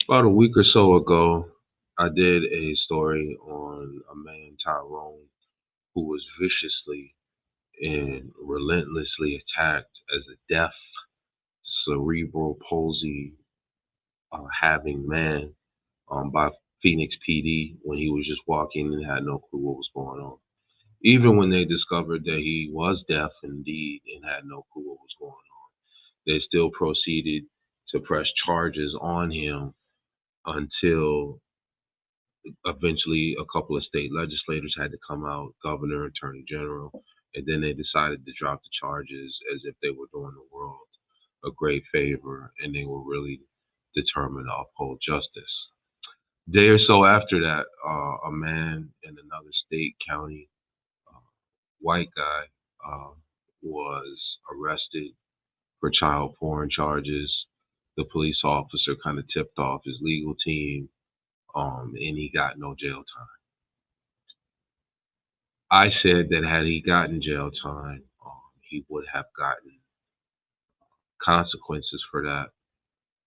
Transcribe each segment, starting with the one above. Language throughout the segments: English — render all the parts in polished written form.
About a week or so ago, I did a story on a man, Tyrone, who was viciously and relentlessly attacked as a deaf, cerebral palsy having man by Phoenix PD when he was just walking and had no clue what was going on. Even when they discovered that he was deaf indeed and had no clue what was going on, they still proceeded to press charges on him until eventually a couple of state legislators had to come out, governor, attorney general, and then they decided to drop the charges as if they were doing the world a great favor and they were really determined to uphold justice. Day or so after that, a man in another state, county, uh, white guy, uh, was arrested for child porn charges. The police officer kind of tipped off his legal team, and he got no jail time. I said that had he gotten jail time, he would have gotten consequences for that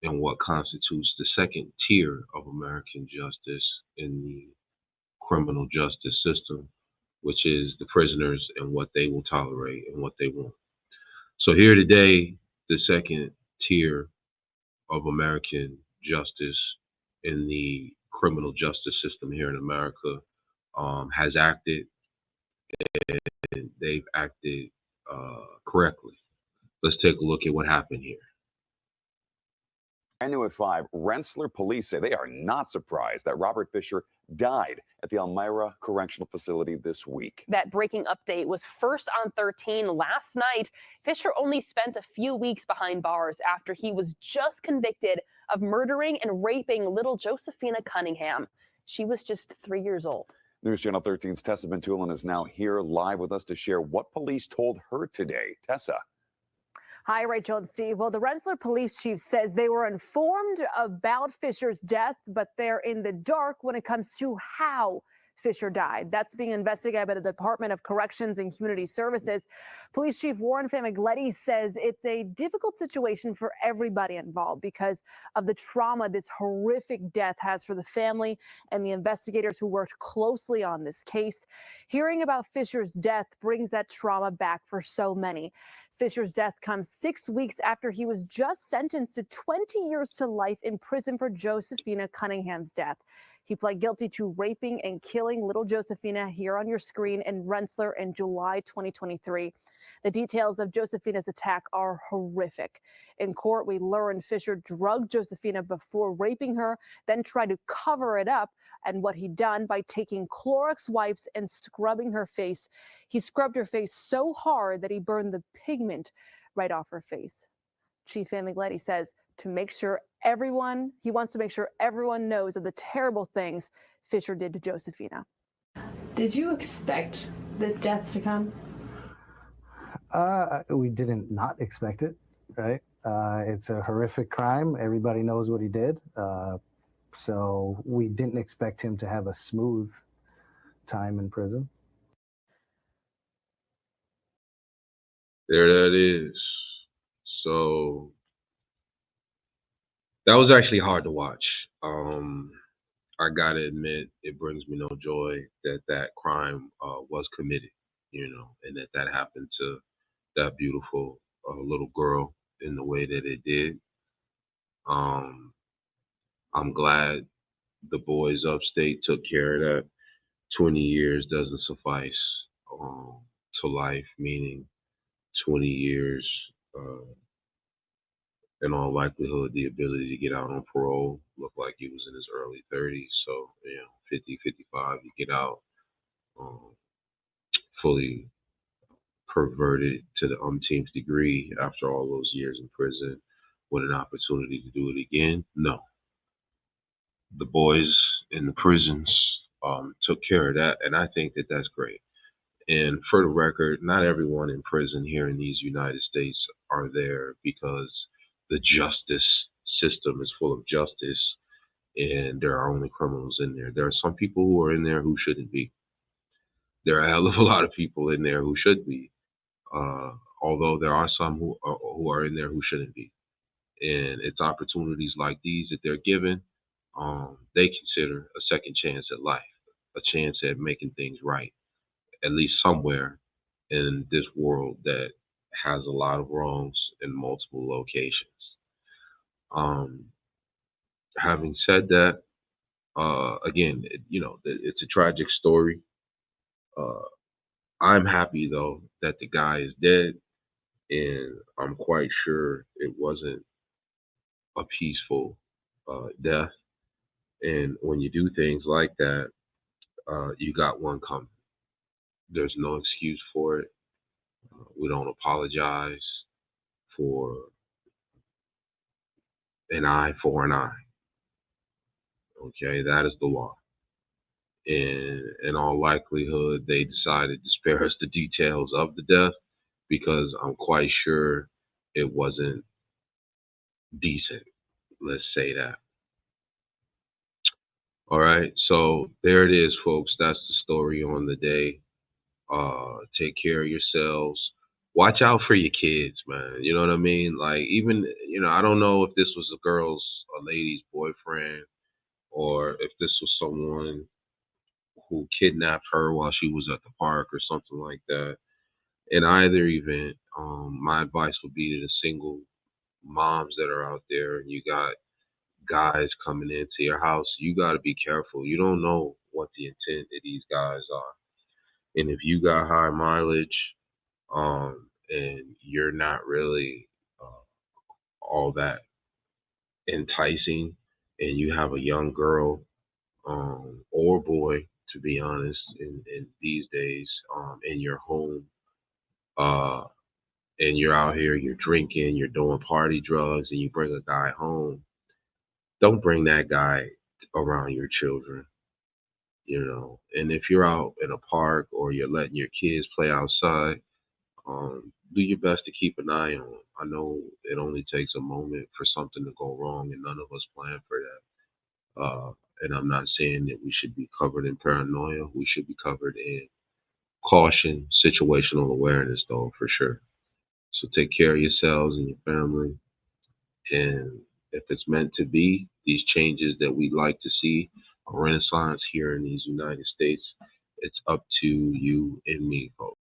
and what constitutes the second tier of American justice in the criminal justice system, which is the prisoners and what they will tolerate and what they won't. So, here today, the second tier of American justice in the criminal justice system here in America has acted, and they've acted correctly. Let's take a look at what happened here. Brand new at 5, Rensselaer police say they are not surprised that Robert Fisher died at the Elmira Correctional Facility this week. That breaking update was first on 13 last night. Fisher only spent a few weeks behind bars after he was just convicted of murdering and raping little Josephina Cunningham. She was just 3 years old. News Channel 13's Tessa Ventulin is now here live with us to share what police told her today. Tessa. Hi, Rachel and Steve. Well, the Rensselaer police chief says they were informed about Fisher's death, but they're in the dark when it comes to how Fisher died. That's being investigated by the Department of Corrections and Community Services. Police Chief Warren Famigletti says it's a difficult situation for everybody involved because of the trauma this horrific death has for the family and the investigators who worked closely on this case. Hearing about Fisher's death brings that trauma back for so many. Fisher's death comes 6 weeks after he was just sentenced to 20 years to life in prison for Josephina Cunningham's death. He pled guilty to raping and killing little Josephina here on your screen in Rensselaer in July 2023. The details of Josephina's attack are horrific. In court, we learned Fisher drugged Josephina before raping her, then tried to cover it up, and what he'd done by taking Clorox wipes and scrubbing her face. He scrubbed her face so hard that he burned the pigment right off her face. Chief Famigletti says he wants to make sure everyone knows of the terrible things Fisher did to Josephina. Did you expect this death to come? We didn't not expect it, right? It's a horrific crime. Everybody knows what he did. So we didn't expect him to have a smooth time in prison. There that is. So that was actually hard to watch. I gotta admit, it brings me no joy that that crime was committed, and that happened to that beautiful little girl in the way that it did. Um, I'm glad the boys upstate took care of that. 20 years doesn't suffice to life, meaning 20 years, uh, in all likelihood, the ability to get out on parole. Looked like he was in his early 30s. So, 50, 55, you get out um, fully perverted to the umpteenth degree after all those years in prison with an opportunity to do it again. No. The boys in the prisons took care of that, and I think that that's great. And for the record, not everyone in prison here in these United States are there because the justice system is full of justice and there are only criminals in there. There are some people who are in there who shouldn't be. There are a hell of a lot of people in there who should be, although there are some who are in there who shouldn't be. And it's opportunities like these that they're given they consider a second chance at life, a chance at making things right, at least somewhere in this world that has a lot of wrongs in multiple locations. Um, Having said that, again, it's a tragic story. Uh, I'm happy though that the guy is dead, and I'm quite sure it wasn't a peaceful death. And when you do things like that, you got one coming. There's no excuse for it. We don't apologize for an eye for an eye. Okay, that is the law. And in all likelihood, they decided to spare us the details of the death because I'm quite sure it wasn't decent. Let's say that. All right, so there it is, folks. That's the story on the day. Take care of yourselves. Watch out for your kids, man. You know what I mean? Like, even, I don't know if this was a lady's boyfriend, or if this was someone who kidnapped her while she was at the park or something like that. In either event, my advice would be to the single moms that are out there, and you got guys coming into your house, you got to be careful. You don't know what the intent of these guys are. And if you got high mileage, and you're not really all that enticing, and you have a young girl, or boy, to be honest, in these days, in your home, uh, and you're out here, you're drinking, you're doing party drugs, and you bring a guy home, don't bring that guy around your children. And if you're out in a park or you're letting your kids play outside, do your best to keep an eye on 'em. I know it only takes a moment for something to go wrong, and none of us plan for that. And I'm not saying that we should be covered in paranoia. We should be covered in caution, situational awareness, though, for sure. So take care of yourselves and your family. And if it's meant to be, these changes that we'd like to see, a renaissance here in these United States, it's up to you and me, folks.